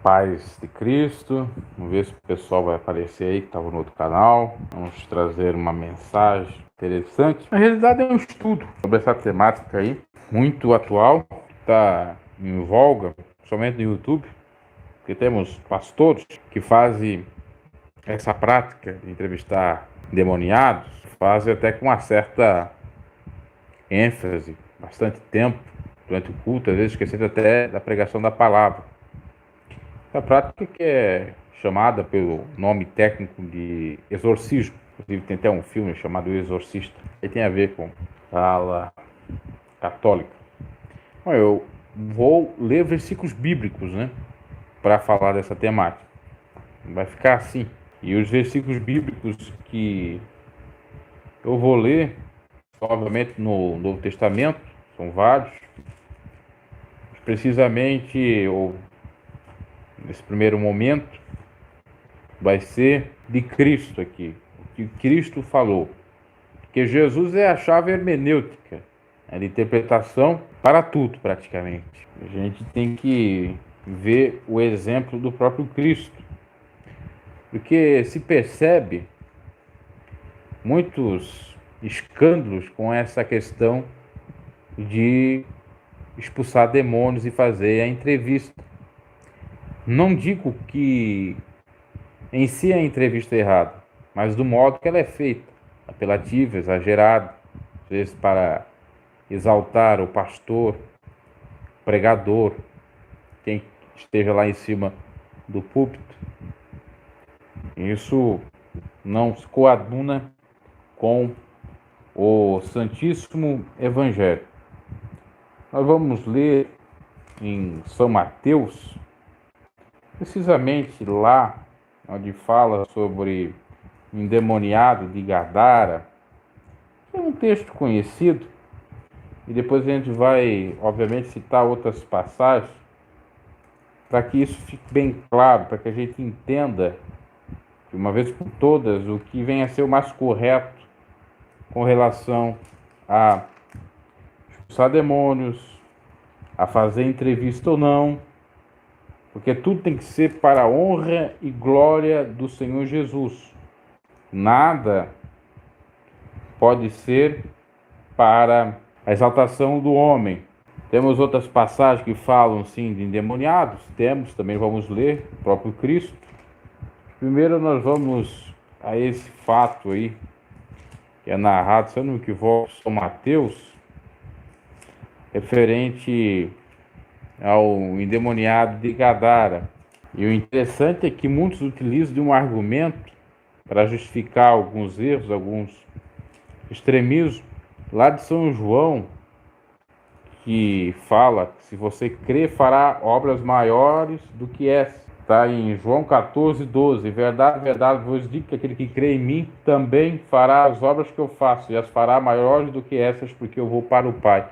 Paz de Cristo. Vamos ver se o pessoal vai aparecer aí que estava no outro canal. Vamos trazer uma mensagem interessante. Na realidade é um estudo sobre essa temática aí, muito atual, está em voga, somente no YouTube, porque temos pastores que fazem essa prática de entrevistar endemoniados, fazem até com uma certa ênfase, bastante tempo durante o culto, às vezes esquecendo até da pregação da palavra. A prática que é chamada pelo nome técnico de exorcismo. Inclusive tem até um filme chamado O Exorcista. Ele tem a ver com a ala católica. Bom, eu vou ler versículos bíblicos, para falar dessa temática. Vai ficar assim. E os versículos bíblicos que eu vou ler, obviamente no Novo Testamento, são vários. Precisamente, nesse primeiro momento, vai ser de Cristo aqui, o que Cristo falou. Porque Jesus é a chave hermenêutica, de interpretação para tudo, praticamente. A gente tem que ver o exemplo do próprio Cristo. Porque se percebe muitos escândalos com essa questão de expulsar demônios e fazer a entrevista. Não digo que em si a entrevista é errada, mas do modo que ela é feita, apelativa, exagerada, às vezes para exaltar o pastor, pregador, quem esteja lá em cima do púlpito. Isso não se coaduna com o Santíssimo Evangelho. Nós vamos ler em São Mateus, precisamente lá onde fala sobre o endemoniado de Gadara. É um texto conhecido, e depois a gente vai, obviamente, citar outras passagens, para que isso fique bem claro, para que a gente entenda, de uma vez por todas, o que vem a ser o mais correto com relação a expulsar demônios, a fazer entrevista ou não, porque tudo tem que ser para a honra e glória do Senhor Jesus. Nada pode ser para a exaltação do homem. Temos outras passagens que falam, sim, de endemoniados. Temos, também vamos ler, o próprio Cristo. Primeiro nós vamos a esse fato aí, que é narrado, se eu não me equivoco, São Mateus, referente ao endemoniado de Gadara. E o interessante é que muitos utilizam de um argumento para justificar alguns erros, alguns extremismos, lá de São João, que fala que se você crer, fará obras maiores do que essa. Está em João 14, 12. Verdade, verdade, vos digo que aquele que crê em mim também fará as obras que eu faço, e as fará maiores do que essas, porque eu vou para o Pai.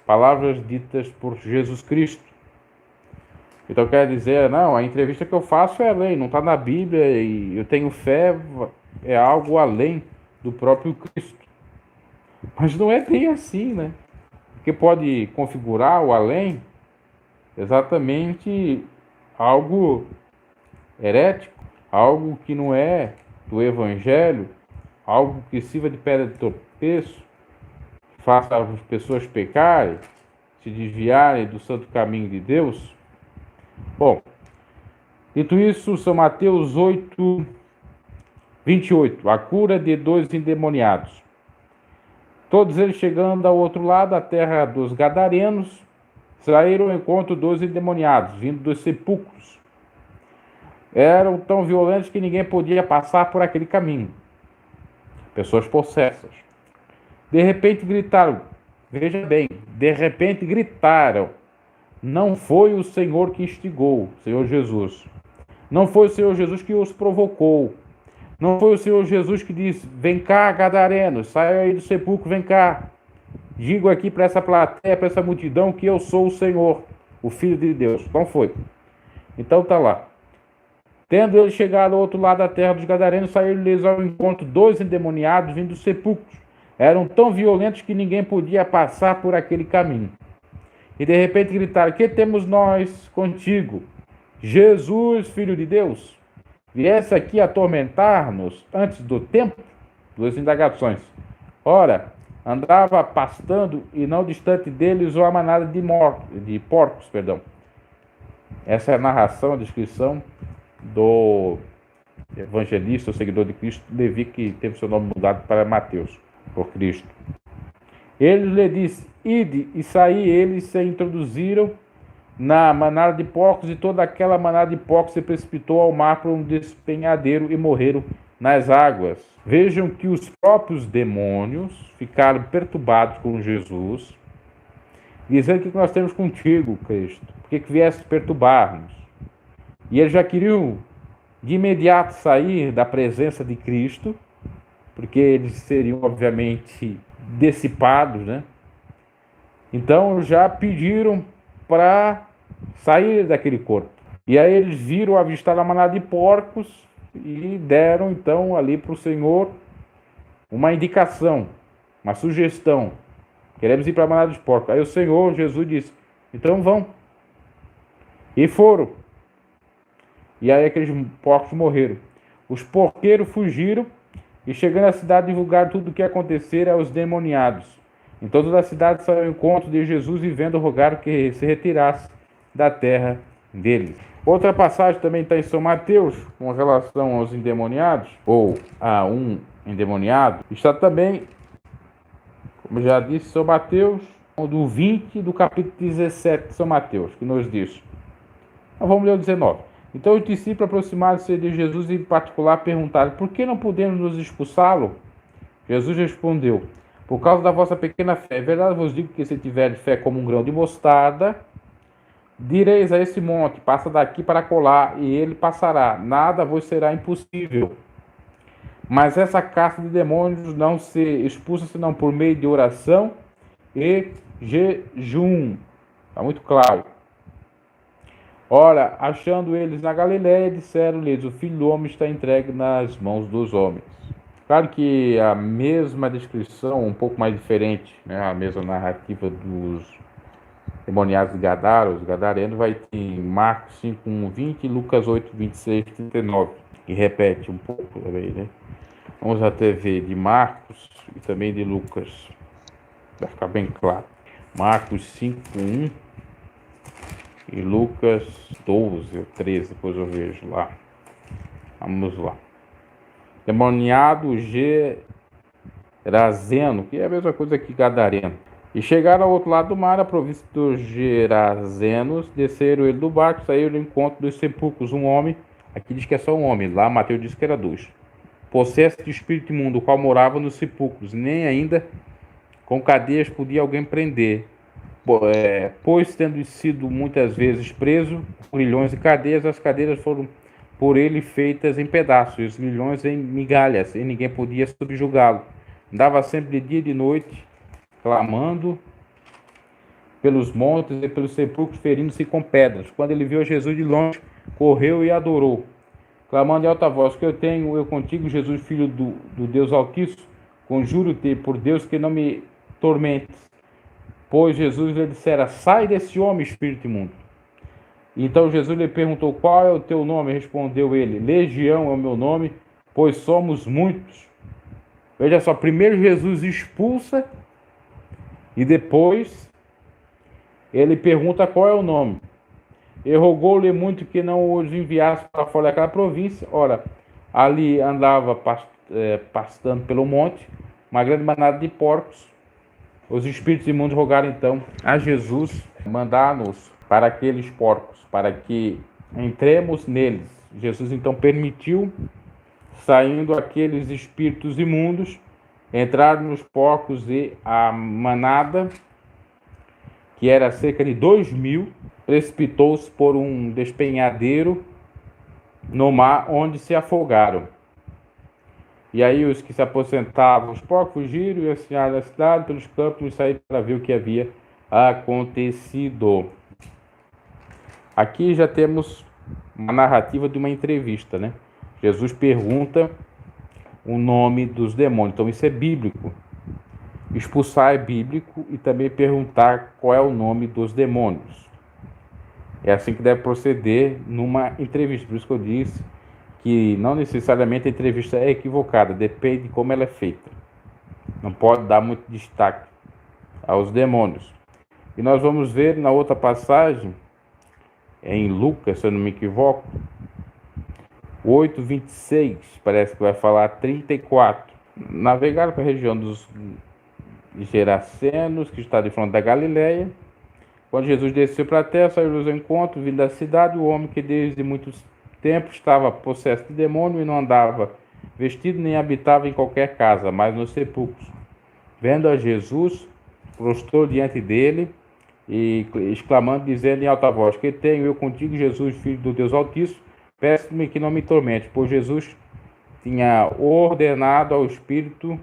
Palavras ditas por Jesus Cristo. Então quer dizer, não, a entrevista que eu faço é além, não está na Bíblia, e eu tenho fé, é algo além do próprio Cristo. Mas não é bem assim, Porque pode configurar o além exatamente algo herético, algo que não é do Evangelho, algo que sirva de pedra de tropeço, faça as pessoas pecarem, se desviarem do santo caminho de Deus. Bom, dito isso, São Mateus 8, 28, a cura de 2 endemoniados. Todos eles chegando ao outro lado, da terra dos Gadarenos, saíram ao encontro 2 endemoniados, vindo dos sepulcros. Eram tão violentos que ninguém podia passar por aquele caminho. Pessoas possessas. De repente gritaram, veja bem, de repente gritaram, não foi o Senhor que instigou, o Senhor Jesus. Não foi o Senhor Jesus que os provocou. Não foi o Senhor Jesus que disse, vem cá, Gadareno, sai aí do sepulcro, vem cá. Digo aqui para essa plateia, para essa multidão, que eu sou o Senhor, o Filho de Deus. Não foi. Então tá lá. Tendo ele chegado ao outro lado da terra dos Gadarenos, saíram-lhes ao encontro 2 endemoniados vindo dos sepulcros. Eram tão violentos que ninguém podia passar por aquele caminho. E de repente gritaram, que temos nós contigo, Jesus, Filho de Deus, viesse aqui atormentar-nos antes do tempo? Duas indagações. Ora, andava pastando e não distante deles uma manada de porcos. Essa é a narração, a descrição do evangelista, o seguidor de Cristo, Levi, que teve seu nome mudado para Mateus, por Cristo. Ele lhe disse: ide, e saí. Eles se introduziram na manada de porcos, e toda aquela manada de porcos se precipitou ao mar por um despenhadeiro e morreram nas águas. Vejam que os próprios demônios ficaram perturbados com Jesus, dizendo: o que nós temos contigo, Cristo? Por que vieste perturbar-nos? E eles já queriam de imediato sair da presença de Cristo, porque eles seriam, obviamente, dissipados, né? Então já pediram para sair daquele corpo. E aí eles viram avistar a manada de porcos e deram então ali para o Senhor uma indicação, uma sugestão: queremos ir para a manada de porcos. Aí o Senhor Jesus disse: então vão. E foram. E aí aqueles porcos morreram. Os porqueiros fugiram e, chegando à cidade, divulgaram tudo o que acontecera aos demoniados. Então toda a cidade saiu ao encontro de Jesus e, vendo, rogaram que se retirasse da terra deles. Outra passagem também está em São Mateus, com relação aos endemoniados, ou a um endemoniado. Está também, como já disse, São Mateus, do 20 do capítulo 17 de São Mateus, que nos diz. Então, vamos ler o 19. Então os discípulos aproximaram-se de Jesus e, em particular, perguntaram: por que não podemos nos expulsá-lo? Jesus respondeu: por causa da vossa pequena fé. É verdade, vos digo que se tiverdes fé como um grão de mostarda, direis a esse monte: passa daqui para colar, e ele passará. Nada vos será impossível. Mas essa casta de demônios não se expulsa senão por meio de oração e jejum. Está muito claro. Ora, achando eles na Galiléia, disseram-lhes: o Filho do Homem está entregue nas mãos dos homens. Claro que a mesma descrição, um pouco mais diferente, né? A mesma narrativa dos demoniados de Gadara, os gadarenos, vai ter em Marcos 5, 1, 20 e Lucas 8, 26, 39, que repete um pouco também, né? Vamos até ver de Marcos e também de Lucas, vai ficar bem claro. Marcos 5, 1 e Lucas 12 ou 13, depois eu vejo lá. Vamos lá. Demoniado Gerazeno, que é a mesma coisa que Gadareno. E chegaram ao outro lado do mar, a província dos Gerazenos, desceram ele do barco, saíram ao encontro dos sepulcros. Um homem, aqui diz que é só um homem, lá Mateus diz que era dois, possesso de espírito imundo, o qual morava nos sepulcros, nem ainda com cadeias podia alguém prender. Pois, tendo sido muitas vezes preso por grilhões e cadeias, as cadeiras foram por ele feitas em pedaços, e os grilhões em migalhas, e ninguém podia subjugá-lo. Andava sempre de dia e de noite, clamando pelos montes e pelos sepulcros, ferindo-se com pedras. Quando ele viu Jesus de longe, correu e adorou, clamando em alta voz: que eu tenho eu contigo, Jesus, Filho do Deus Altíssimo? Conjuro-te por Deus que não me tormentes. Pois Jesus lhe dissera: sai desse homem, espírito imundo. Então Jesus lhe perguntou: qual é o teu nome? Respondeu ele: Legião é o meu nome, pois somos muitos. Veja só, primeiro Jesus expulsa e depois ele pergunta qual é o nome. E rogou-lhe muito que não os enviasse para fora daquela província. Ora, ali andava pastando pelo monte uma grande manada de porcos. Os espíritos imundos rogaram então a Jesus mandar-nos para aqueles porcos, para que entremos neles. Jesus então permitiu, saindo aqueles espíritos imundos, entraram nos porcos, e a manada, que era cerca de 2.000, precipitou-se por um despenhadeiro no mar, onde se afogaram. E aí os que se aposentavam, os porcos, fugiram e assinharam a cidade pelos campos e saíram para ver o que havia acontecido. Aqui já temos uma narrativa de uma entrevista, né? Jesus pergunta o nome dos demônios. Então isso é bíblico. Expulsar é bíblico, e também perguntar qual é o nome dos demônios. É assim que deve proceder numa entrevista. Por isso que eu disse que não necessariamente a entrevista é equivocada, depende de como ela é feita. Não pode dar muito destaque aos demônios. E nós vamos ver na outra passagem, em Lucas, se eu não me equivoco, 8:26, parece que vai falar 34. Navegaram para a região dos Gerasenos, que está de frente da Galileia. Quando Jesus desceu para a terra, saiu ao encontro, vindo da cidade, o homem que desde muito tempo estava possesso de demônio e não andava vestido nem habitava em qualquer casa, mas nos sepulcros. Vendo a Jesus, prostrou diante dele e exclamando, dizendo em alta voz: Que tenho eu contigo, Jesus, filho do Deus Altíssimo? Peço-me que não me tormente. Pois Jesus tinha ordenado ao espírito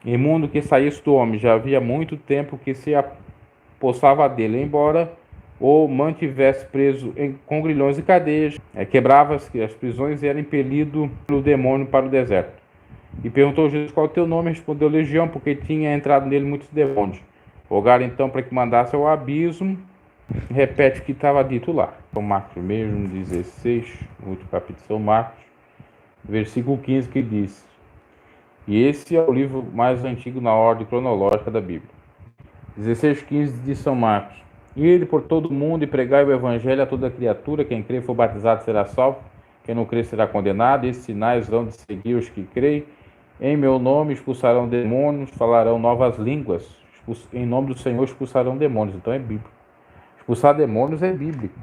imundo que saísse do homem. Já havia muito tempo que se apossava dele, embora o mantivesse preso com grilhões e cadeias, quebrava as prisões e era impelido pelo demônio para o deserto. E perguntou Jesus: Qual é o teu nome? Respondeu: Legião, porque tinha entrado nele muitos demônios. Rogaram então para que mandasse ao abismo. Repete o que estava dito lá. São Marcos mesmo, 16, o último capítulo de São Marcos, versículo 15, que diz: E esse é o livro mais antigo na ordem cronológica da Bíblia. 16:15 de São Marcos: E ele por todo o mundo e pregai o evangelho a toda criatura. Quem crê e for batizado será salvo, quem não crê será condenado. Esses sinais vão de seguir os que creem. Em meu nome expulsarão demônios, falarão novas línguas. Em nome do Senhor expulsarão demônios. Então é bíblico. Expulsar demônios é bíblico.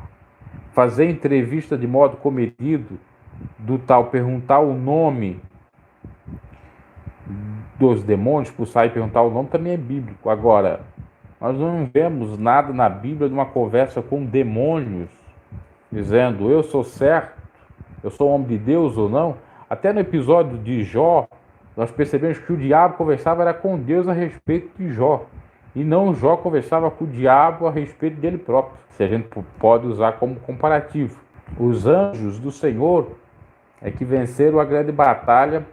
Fazer entrevista de modo comedido, do tal perguntar o nome dos demônios, expulsar e perguntar o nome, também é bíblico. Agora, nós não vemos nada na Bíblia de uma conversa com demônios, dizendo: eu sou certo, eu sou homem de Deus ou não. Até no episódio de Jó, nós percebemos que o diabo conversava era com Deus a respeito de Jó, e não Jó conversava com o diabo a respeito dele próprio, se a gente pode usar como comparativo. Os anjos do Senhor é que venceram a grande batalha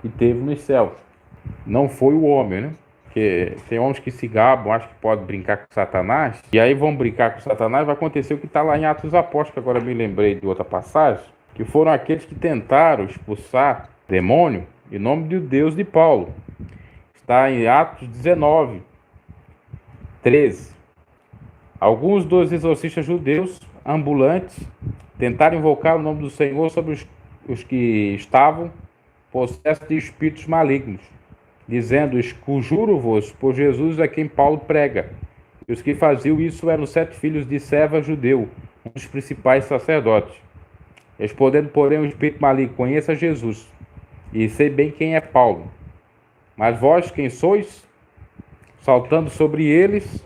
que teve nos céus. Não foi o homem, né? Porque tem homens que se gabam, acham que pode brincar com Satanás, e aí vão brincar com Satanás, vai acontecer o que está lá em Atos dos Apóstolos, que agora me lembrei de outra passagem, que foram aqueles que tentaram expulsar demônio em nome do Deus de Paulo. Está em Atos 19, 13. Alguns dos exorcistas judeus ambulantes tentaram invocar o nome do Senhor sobre os que estavam possessos de espíritos malignos, dizendo: Conjuro-vos por Jesus a quem Paulo prega. E os que faziam isso eram 7 filhos de Seva judeu, um dos principais sacerdotes. Respondendo, porém, o espírito maligno: Conheça Jesus, e sei bem quem é Paulo. Mas vós quem sois? Saltando sobre eles,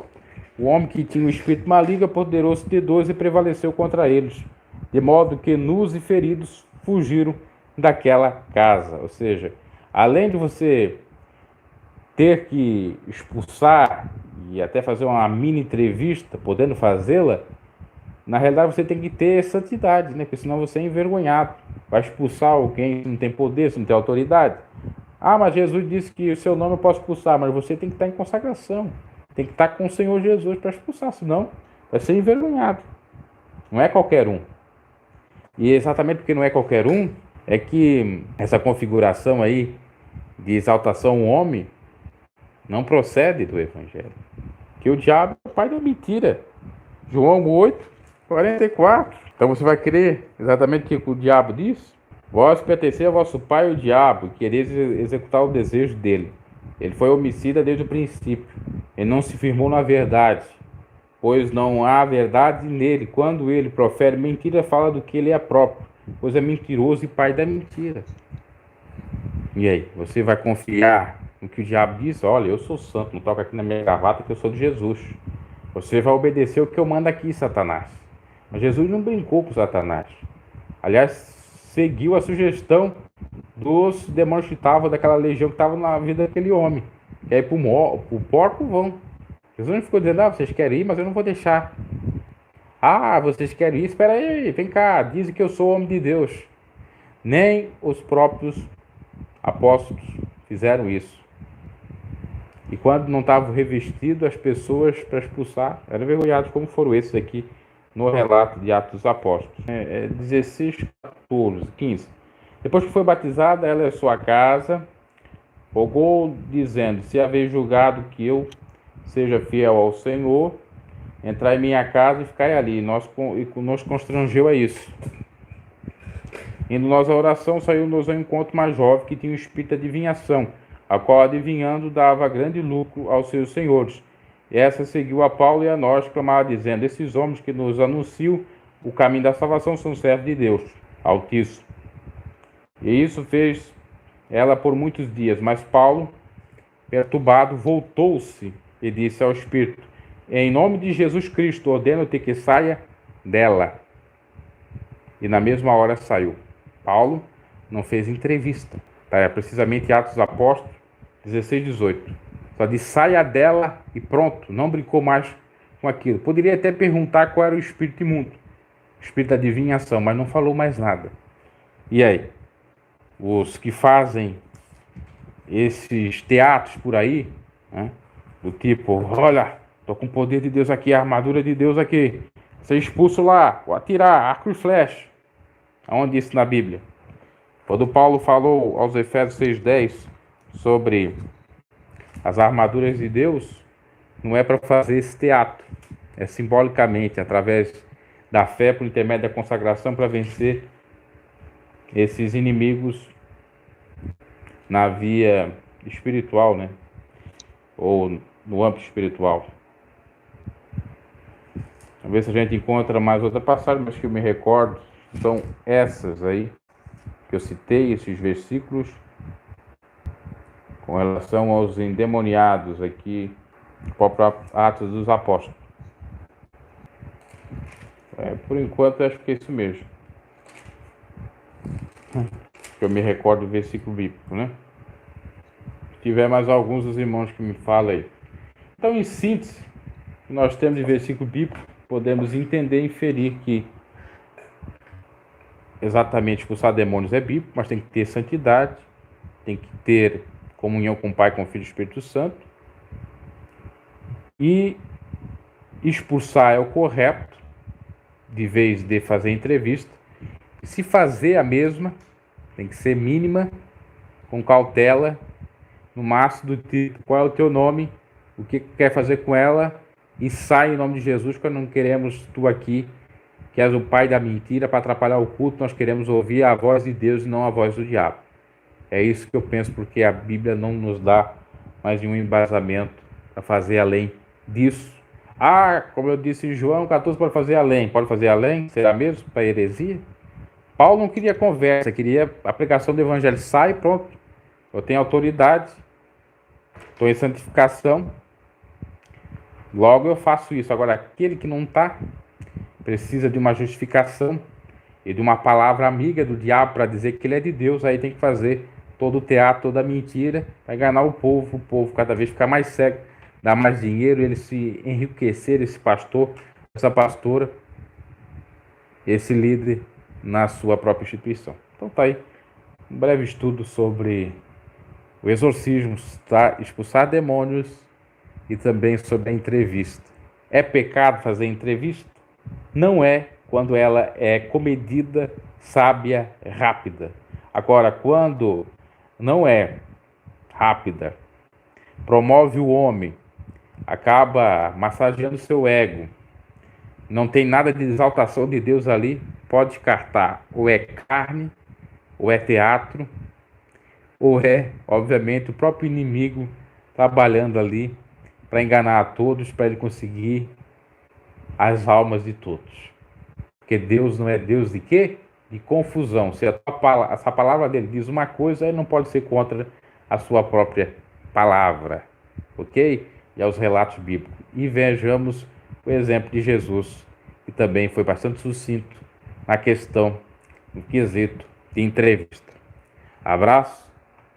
o homem que tinha o espírito maligno apoderou-se de 12 e prevaleceu contra eles, de modo que nus e feridos fugiram daquela casa. Ou seja, além de você ter que expulsar e até fazer uma mini entrevista, podendo fazê-la, na realidade você tem que ter santidade, né? Porque senão você é envergonhado. Vai expulsar alguém que não tem poder, se não tem autoridade. Ah, mas Jesus disse que o seu nome eu posso expulsar, mas você tem que estar em consagração. Tem que estar com o Senhor Jesus para expulsar, senão vai ser envergonhado. Não é qualquer um. E exatamente porque não é qualquer um, é que essa configuração aí de exaltação ao homem não procede do Evangelho. Que o diabo é o pai da mentira. João 8:44. Então você vai crer exatamente o que o diabo diz? Vós pertencei ao vosso pai, o diabo, e quereis executar o desejo dele. Ele foi homicida desde o princípio. Ele não se firmou na verdade, pois não há verdade nele. Quando ele profere mentira, fala do que ele é próprio, pois é mentiroso e pai da mentira. E aí, você vai confiar no que o diabo diz? Olha, eu sou santo, não toca aqui na minha gravata que eu sou de Jesus. Você vai obedecer o que eu mando aqui, Satanás. Mas Jesus não brincou com Satanás. Aliás, seguiu a sugestão dos demônios que estavam, daquela legião que estava na vida daquele homem. E aí pro porco vão. Jesus não ficou dizendo: vocês querem ir, mas eu não vou deixar. Vocês querem ir? Espera aí, vem cá, dizem que eu sou homem de Deus. Nem os próprios apóstolos fizeram isso. E quando não estavam revestidos, as pessoas para expulsar eram envergonhadas, como foram esses aqui no relato de Atos dos Apóstolos. 16, 14, 15. Depois que foi batizada, ela e sua casa rogou, dizendo: se haver julgado que eu seja fiel ao Senhor, entrai em minha casa e ficai ali. Nos constrangeu a isso. Indo nós à oração, saiu-nos ao encontro uma jovem que tinha um espírito de adivinhação, a qual, adivinhando, dava grande lucro aos seus senhores. E essa seguiu a Paulo e a nós, clamava, dizendo: esses homens que nos anunciam o caminho da salvação são servos de Deus Altíssimo. E isso fez ela por muitos dias. Mas Paulo, perturbado, voltou-se e disse ao espírito: em nome de Jesus Cristo, ordeno-te que saia dela. E na mesma hora saiu. Paulo não fez entrevista. Tá? É precisamente Atos dos Apóstolos 16, 18. Só disse: saia dela e pronto. Não brincou mais com aquilo. Poderia até perguntar qual era o espírito imundo, o espírito da adivinhação, mas não falou mais nada. E aí? Os que fazem esses teatros por aí, né? Do tipo: olha, tô com o poder de Deus aqui, a armadura de Deus aqui. Ser expulso lá, vou atirar, arco e flecha. Aonde isso na Bíblia? Quando Paulo falou aos Efésios 6,10 sobre as armaduras de Deus, não é para fazer esse teatro. É simbolicamente, através da fé, por intermédio da consagração, para vencer esses inimigos na via espiritual, né? Ou no âmbito espiritual. Vamos ver se a gente encontra mais outra passagem, mas que eu me recordo são essas aí que eu citei, esses versículos com relação aos endemoniados aqui, o próprio Atos dos Apóstolos. Por enquanto, acho que é isso mesmo. Que eu me recordo do versículo bíblico, né? Se tiver mais alguns dos irmãos que me falam aí. Então, em síntese, nós temos de versículo bíblico, podemos entender e inferir que exatamente expulsar demônios é bíblico, mas tem que ter santidade, tem que ter comunhão com o Pai, com o Filho e o Espírito Santo. E expulsar é o correto, de vez de fazer entrevista. E se fazer a mesma, tem que ser mínima, com cautela, no máximo do tipo: qual é o teu nome, o que quer fazer com ela, e sai em nome de Jesus, porque não queremos tu aqui, que és o pai da mentira, para atrapalhar o culto. Nós queremos ouvir a voz de Deus e não a voz do diabo. É isso que eu penso, porque a Bíblia não nos dá mais nenhum embasamento para fazer além disso. Como eu disse em João 14, pode fazer além. Pode fazer além? Será mesmo para heresia? Paulo não queria conversa, queria a pregação do evangelho. Sai, pronto. Eu tenho autoridade, estou em santificação, logo eu faço isso. Agora, aquele que não está, precisa de uma justificação e de uma palavra amiga do diabo para dizer que ele é de Deus. Aí tem que fazer todo o teatro, toda a mentira, para enganar o povo cada vez ficar mais cego, dar mais dinheiro, ele se enriquecer, esse pastor, essa pastora, esse líder na sua própria instituição. Então tá aí um breve estudo sobre o exorcismo, expulsar demônios, e também sobre a entrevista. É pecado fazer entrevista? Não é, quando ela é comedida, sábia, rápida. Agora, quando não é rápida, promove o homem, acaba massageando seu ego, não tem nada de exaltação de Deus ali, pode descartar. Ou é carne, ou é teatro, ou é, obviamente, o próprio inimigo trabalhando ali para enganar a todos, para ele conseguir as almas de todos. Porque Deus não é Deus de quê? De confusão. Se essa palavra dele diz uma coisa, ele não pode ser contra a sua própria palavra. Ok? E aos relatos bíblicos. E vejamos o exemplo de Jesus, que também foi bastante sucinto na questão, no quesito de entrevista. Abraço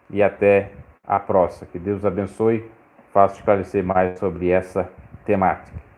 e até a próxima. Que Deus abençoe. Faço esclarecer mais sobre essa temática.